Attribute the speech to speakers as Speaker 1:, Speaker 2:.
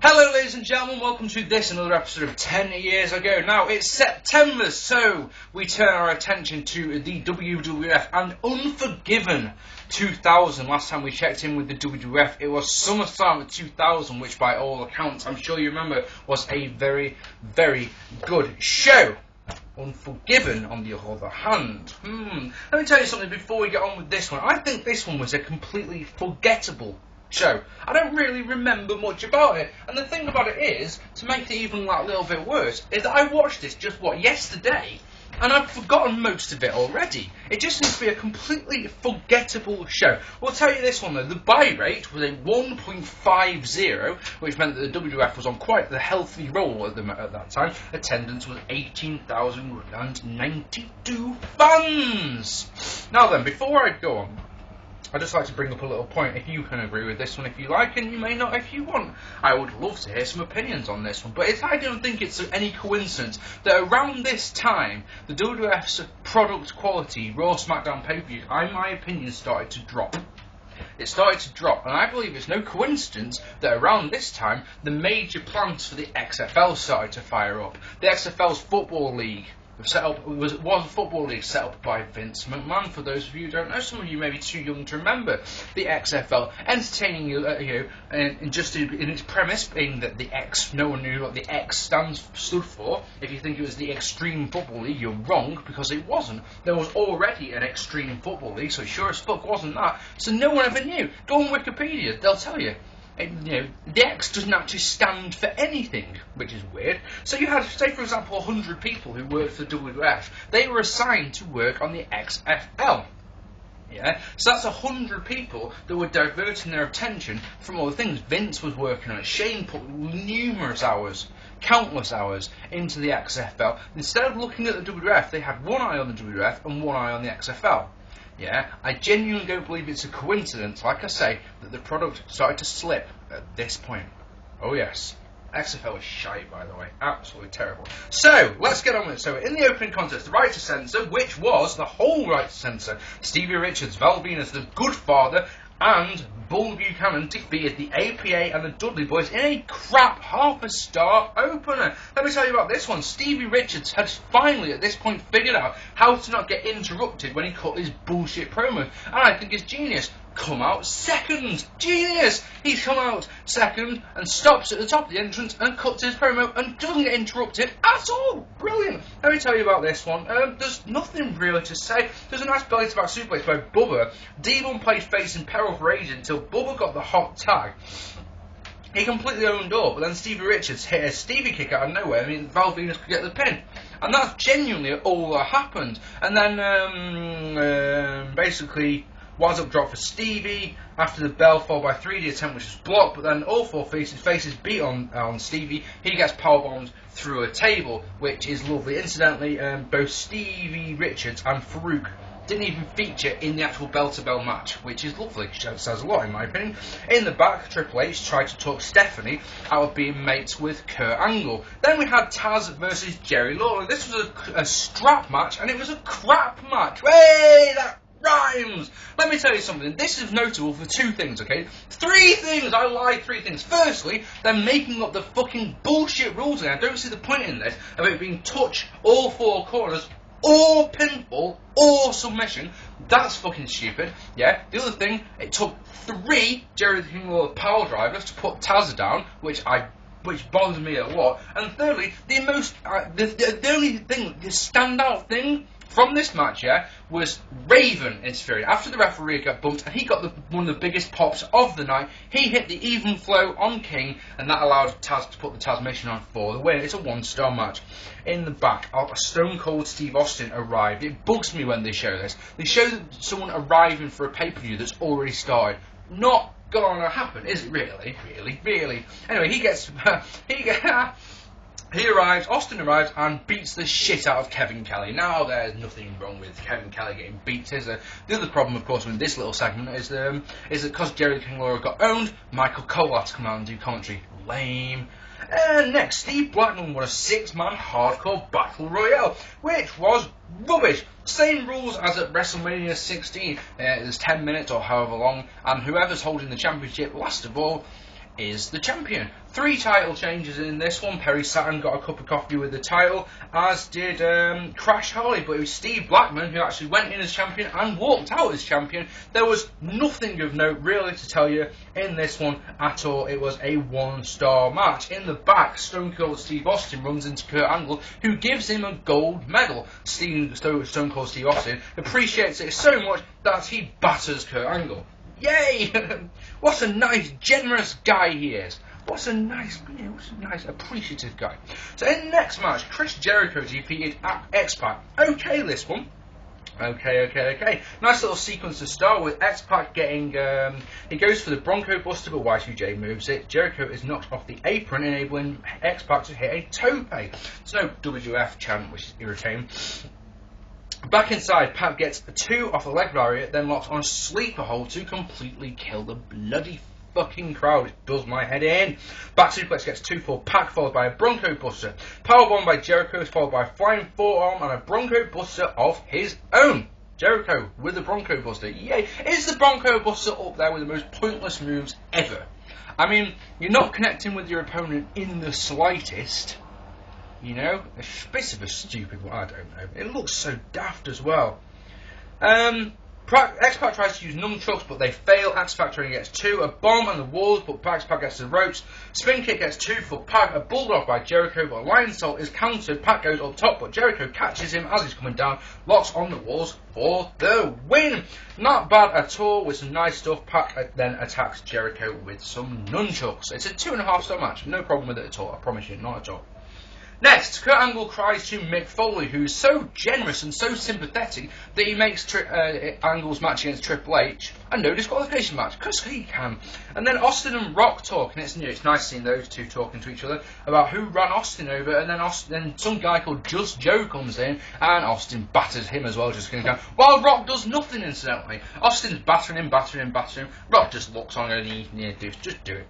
Speaker 1: Hello ladies and gentlemen, welcome to this, another episode of 10 Years Ago. Now, it's September, so we turn our attention to the WWF and Unforgiven 2000. Last time we checked in with the WWF, it was summertime of 2000, which by all accounts, I'm sure you remember, was a very, very good show. Unforgiven, on the other hand, let me tell you something before we get on with this one. I think this one was a completely forgettable show. I don't really remember much about it, and the thing about it is, to make it even like a little bit worse, is that I watched this just yesterday, and I've forgotten most of it already. It just seems to be a completely forgettable show. We'll tell you this one though, the Buyrate was a 1.50, which meant that the WWF was on quite the healthy roll at that time. Attendance was 18,092 fans. Now then, before I go on, I'd just like to bring up a little point. If you can agree with this one if you like, and you may not if you want. I would love to hear some opinions on this one. But I don't think it's any coincidence that around this time, the WWF's product quality, Raw, SmackDown, pay-per-view, in my opinion, started to drop. It started to drop, and I believe it's no coincidence that around this time, the major plans for the XFL started to fire up. The XFL's football league was a football league set up by Vince McMahon. For those of you who don't know, some of you may be too young to remember the XFL, entertaining you, and just in its premise being that the X, no one knew what the X stood for. If you think it was the Extreme Football League, you're wrong, because it wasn't. There was already an Extreme Football League, so sure as fuck wasn't that. So no one ever knew. Go on Wikipedia, they'll tell you. The X doesn't actually stand for anything, which is weird. So you had, say for example, 100 people who worked for WWF. They were assigned to work on the XFL. Yeah, so that's 100 people that were diverting their attention from other things. Vince was working on it. Shane put numerous hours, countless hours, into the XFL. Instead of looking at the WWF, they had one eye on the WWF and one eye on the XFL. Yeah, I genuinely don't believe it's a coincidence, like I say, that the product started to slip at this point. Oh yes. XFL was shite, by the way. Absolutely terrible. So, let's get on with it. So, in the opening contest, the right to censor, which was the whole right to censor, Stevie Richards, Val Venis, the Goodfather, and Bull Bucanen defeated the APA and the Dudley Boyz in a crap half-a-star opener. Let me tell you about this one. Stevie Richards had finally, at this point, figured out how to not get interrupted when he cut his bullshit promo. And I think it's genius. Come out second. Genius! He's come out second and stops at the top of the entrance and cuts his promo and doesn't get interrupted at all. Brilliant. Let me tell you about this one. There's nothing really to say. There's a nice belly-to-back suplex by Bubba. D1 played face in peril for ages until Bubba got the hot tag. He completely owned up, but then Stevie Richards hit a Stevie kick out of nowhere. I mean, Val Venis could get the pin. And that's genuinely all that happened. And then, basically, was up drop for Stevie after the bell followed by 3D attempt, which was blocked, but then all four faces beat on Stevie. He gets powerbombed through a table, which is lovely. Incidentally, both Stevie Richards and Farouk didn't even feature in the actual bell-to-bell match, which is lovely. It says a lot, in my opinion. In the back, Triple H tried to talk Stephanie out of being mates with Kurt Angle. Then we had Tazz versus Jerry Lawler. This was a strap match, and it was a crap match. Hey, that rhymes! Let me tell you something. This is notable for two things, okay? Three things! I lied, three things. Firstly, they're making up the fucking bullshit rules again. I don't see the point in this of it being touch all four corners, or pinfall, or submission. That's fucking stupid. Yeah. The other thing, it took 3 Jericho power drivers to put Tazz down, which bothers me a lot. And thirdly, the only thing, the standout thing from this match, yeah, was Raven interfering. After the referee got bumped, and he got one of the biggest pops of the night, he hit the even flow on King, and that allowed Tazz to put the Tazz mission on for the win. It's a 1-star match. In the back, a Stone Cold Steve Austin arrived. It bugs me when they show this. They show someone arriving for a pay-per-view that's already started. Not gonna happen, is it really? Really? Anyway, he arrives, Austin arrives, and beats the shit out of Kevin Kelly. Now, there's nothing wrong with Kevin Kelly getting beat, is there? The other problem, of course, with this little segment is that because Jericho and Lawler got owned, Michael Cole had to come out and do commentary. Lame. And next, Steve Blackman won a 6-man hardcore battle royale, which was rubbish. Same rules as at WrestleMania 16. There's 10 minutes or however long, and whoever's holding the championship last of all is the champion. 3 title changes in this one. Perry Saturn got a cup of coffee with the title, as did Crash Holly, but it was Steve Blackman who actually went in as champion and walked out as champion. There was nothing of note really to tell you in this one at all. It was a 1-star match. In the back, Stone Cold Steve Austin runs into Kurt Angle, who gives him a gold medal. Stone Cold Steve Austin appreciates it so much that he batters Kurt Angle. Yay! What a nice, generous guy he is. What a nice, appreciative guy. So in the next match, Chris Jericho defeated X-Pac. Okay, this one. Okay. Nice little sequence to start with. X-Pac getting, he goes for the Bronco Buster, but Y2J moves it. Jericho is knocked off the apron, enabling X-Pac to hit a tope. It's no WWF chant, which is irritating. Back inside, Pac gets a 2 off a leg lariat, then locks on a sleeper hold to completely kill the bloody fucking crowd. It does my head in. Back suplex gets 2 for Pac, followed by a Bronco Buster. Powerbomb by Jericho, followed by a flying forearm and a Bronco Buster of his own. Jericho with the Bronco Buster. Yay! Is the Bronco Buster up there with the most pointless moves ever? I mean, you're not connecting with your opponent in the slightest. You know, it's a bit of a stupid one, I don't know. It looks so daft as well. X-Pac tries to use nunchucks, but they fail. X-Pac only gets 2. A bomb on the walls, but X-Pac gets the ropes. Spin kick gets 2 for Pac. A bulldog by Jericho, but a lion salt is countered. Pac goes up top, but Jericho catches him as he's coming down. Locks on the walls for the win. Not bad at all, with some nice stuff. Pac then attacks Jericho with some nunchucks. It's a 2.5-star match. No problem with it at all. I promise you, not at all. Next, Kurt Angle cries to Mick Foley, who's so generous and so sympathetic that he makes Angle's match against Triple H a no disqualification match, because he can. And then Austin and Rock talk, and it's nice seeing those two talking to each other about who ran Austin over, and then some guy called Just Joe comes in, and Austin batters him as well, just going down, while Rock does nothing, incidentally. Austin's battering him. Rock just looks on and just do it.